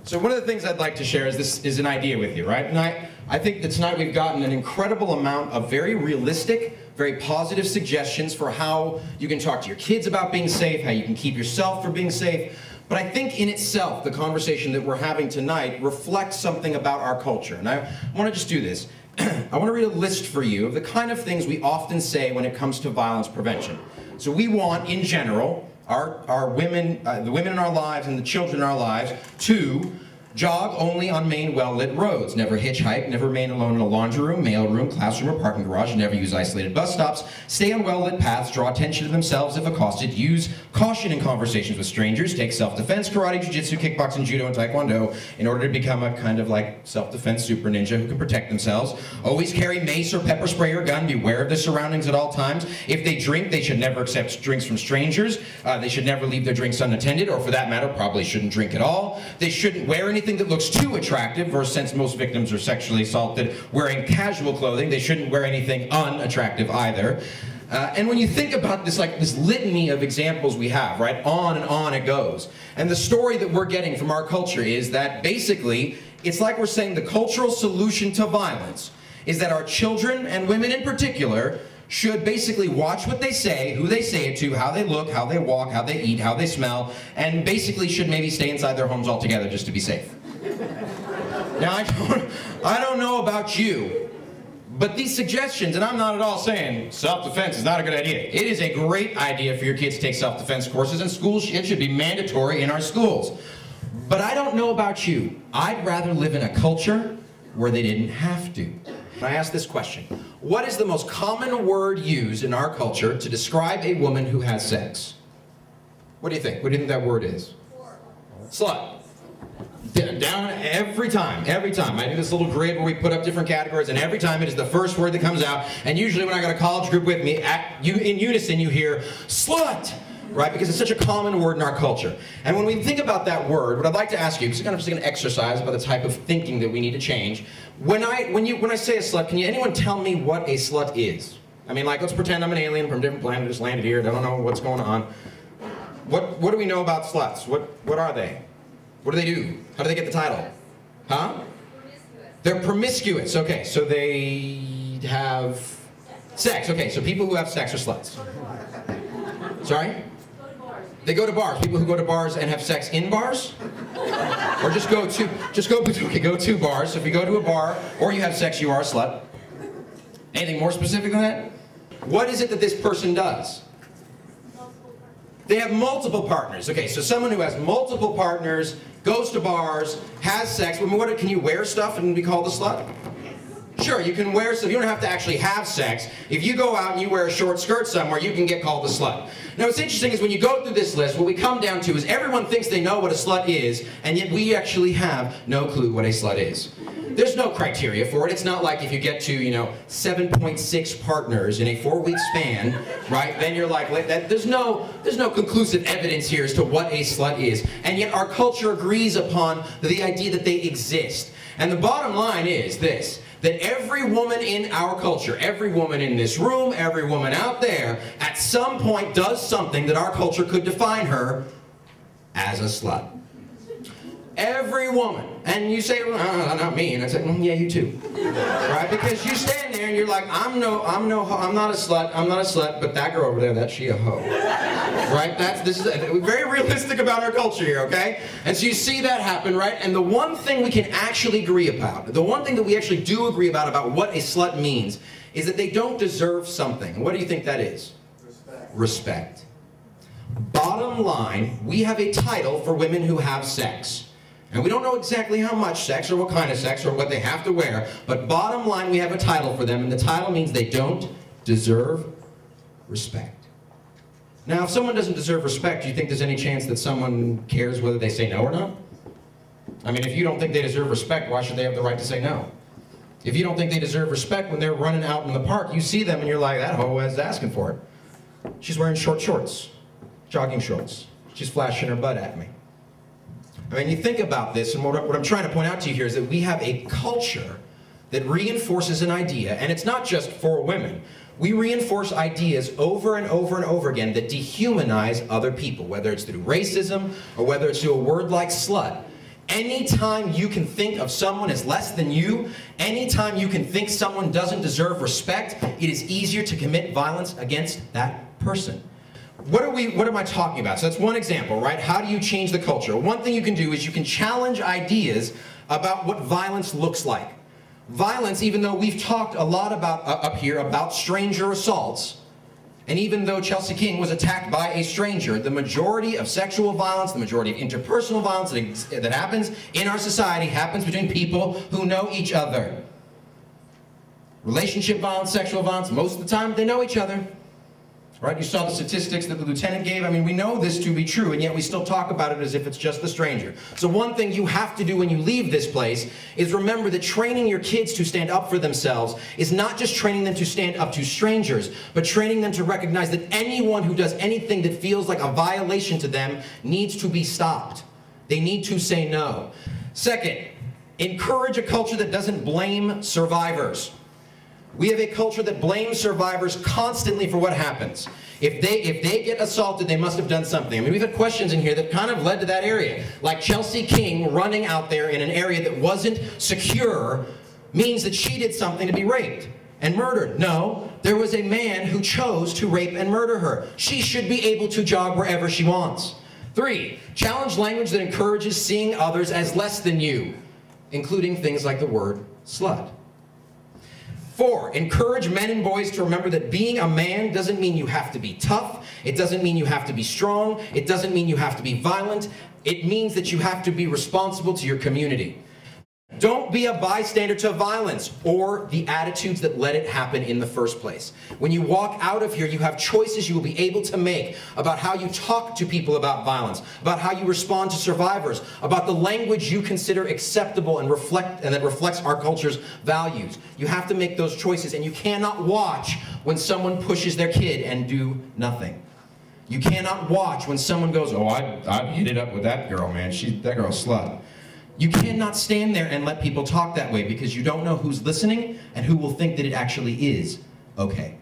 So one of the things I'd like to share is an idea with you, right? And I think that tonight we've gotten an incredible amount of very realistic, very positive suggestions for how you can talk to your kids about being safe, how you can keep yourself from being safe. But I think in itself, the conversation that we're having tonight reflects something about our culture. And I want to just do this. I want to read a list for you of the kind of things we often say when it comes to violence prevention. So we want, in general, our women, the women in our lives and the children in our lives to jog only on main well-lit roads, never hitchhike, never remain alone in a laundry room, mail room, classroom, or parking garage, never use isolated bus stops, stay on well-lit paths, draw attention to themselves if accosted, use caution in conversations with strangers, take self-defense, karate, jiu-jitsu, kickboxing, judo, and taekwondo in order to become a kind of like self-defense super ninja who can protect themselves. Always carry mace or pepper spray or gun, beware of their surroundings at all times. If they drink, they should never accept drinks from strangers. They should never leave their drinks unattended, or for that matter, probably shouldn't drink at all. They shouldn't wear anything that looks too attractive, or since most victims are sexually assaulted wearing casual clothing, they shouldn't wear anything unattractive either. And when you think about this, like this litany of examples we have, right, on and on it goes. And the story that we're getting from our culture is that basically, it's like we're saying the cultural solution to violence is that our children, and women in particular, should basically watch what they say, who they say it to, how they look, how they walk, how they eat, how they smell, and basically should maybe stay inside their homes altogether just to be safe. Now, I don't know about you, but these suggestions, and I'm not at all saying self-defense is not a good idea. It is a great idea for your kids to take self-defense courses in schools. It should be mandatory in our schools. But I don't know about you. I'd rather live in a culture where they didn't have to. I ask this question. What is the most common word used in our culture to describe a woman who has sex? What do you think? What do you think that word is? Slut. Down every time. I do this little grid where we put up different categories, and every time it is the first word that comes out, and usually when I got a college group with me, in unison you hear, slut! Right? Because it's such a common word in our culture. And when we think about that word, what I'd like to ask you, because it's kind of just an exercise about the type of thinking that we need to change. When I say a slut, can anyone tell me what a slut is? I mean, like, let's pretend I'm an alien from a different planet, just landed here, I don't know what's going on. What do we know about sluts? What are they? What do they do? How do they get the title? Huh? They're promiscuous. Okay, so they have sex. Okay, so people who have sex are sluts. Sorry? They go to bars. People who go to bars and have sex in bars? Or go to bars. So if you go to a bar or you have sex, you are a slut. Anything more specific than that? What is it that this person does? They have multiple partners. Okay, so someone who has multiple partners, goes to bars, has sex. I mean, can you wear stuff and be called a slut? Sure, you can wear stuff. You don't have to actually have sex. If you go out and you wear a short skirt somewhere, you can get called a slut. Now, what's interesting is when you go through this list, what we come down to is everyone thinks they know what a slut is, and yet we actually have no clue what a slut is. There's no criteria for it. It's not like if you get to, 7.6 partners in a 4-week span, right, then you're like, there's no conclusive evidence here as to what a slut is. And yet our culture agrees upon the idea that they exist. And the bottom line is this, that every woman in our culture, every woman in this room, every woman out there, at some point does something that our culture could define her as a slut. Every woman. And you say, well, not me. And I say, yeah, you too. Right? Because you stand there and you're like, I'm not a slut, but that girl over there, she a hoe. Right? This is very realistic about our culture here, okay? And so you see that happen, right? And the one thing we can actually agree about, the one thing that we actually do agree about what a slut means, is that they don't deserve something. What do you think that is? Respect. Bottom line, we have a title for women who have sex. And we don't know exactly how much sex or what kind of sex or what they have to wear, but bottom line, we have a title for them, and the title means they don't deserve respect. Now, if someone doesn't deserve respect, do you think there's any chance that someone cares whether they say no or not? I mean, if you don't think they deserve respect, why should they have the right to say no? If you don't think they deserve respect when they're running out in the park, you see them and you're like, that hoe is asking for it. She's wearing short shorts, jogging shorts. She's flashing her butt at me. I mean, you think about this, and what I'm trying to point out to you here is that we have a culture that reinforces an idea, and it's not just for women. We reinforce ideas over and over and over again that dehumanize other people, whether it's through racism or whether it's through a word like slut. Anytime you can think of someone as less than you, anytime you can think someone doesn't deserve respect, it is easier to commit violence against that person. What am I talking about? So that's one example, right? How do you change the culture? One thing you can do is you can challenge ideas about what violence looks like. Violence, even though we've talked a lot about up here about stranger assaults, and even though Chelsea King was attacked by a stranger, the majority of sexual violence, the majority of interpersonal violence that happens in our society happens between people who know each other. Relationship violence, sexual violence, most of the time they know each other. Right? You saw the statistics that the lieutenant gave. I mean, we know this to be true, and yet we still talk about it as if it's just the stranger. So one thing you have to do when you leave this place is remember that training your kids to stand up for themselves is not just training them to stand up to strangers, but training them to recognize that anyone who does anything that feels like a violation to them needs to be stopped. They need to say no. Second, encourage a culture that doesn't blame survivors. We have a culture that blames survivors constantly for what happens. If they get assaulted, they must have done something. I mean, we've had questions in here that kind of led to that area. Like Chelsea King running out there in an area that wasn't secure means that she did something to be raped and murdered. No, there was a man who chose to rape and murder her. She should be able to jog wherever she wants. 3, challenge language that encourages seeing others as less than you, including things like the word slut. 4, encourage men and boys to remember that being a man doesn't mean you have to be tough. It doesn't mean you have to be strong. It doesn't mean you have to be violent. It means that you have to be responsible to your community. Don't be a bystander to violence or the attitudes that let it happen in the first place. When you walk out of here, you have choices you will be able to make about how you talk to people about violence, about how you respond to survivors, about the language you consider acceptable and that reflects our culture's values. You have to make those choices, and you cannot watch when someone pushes their kid and do nothing. You cannot watch when someone goes, "Oh, I'd hit it up with that girl, man. That girl's a slut." You cannot stand there and let people talk that way because you don't know who's listening and who will think that it actually is okay.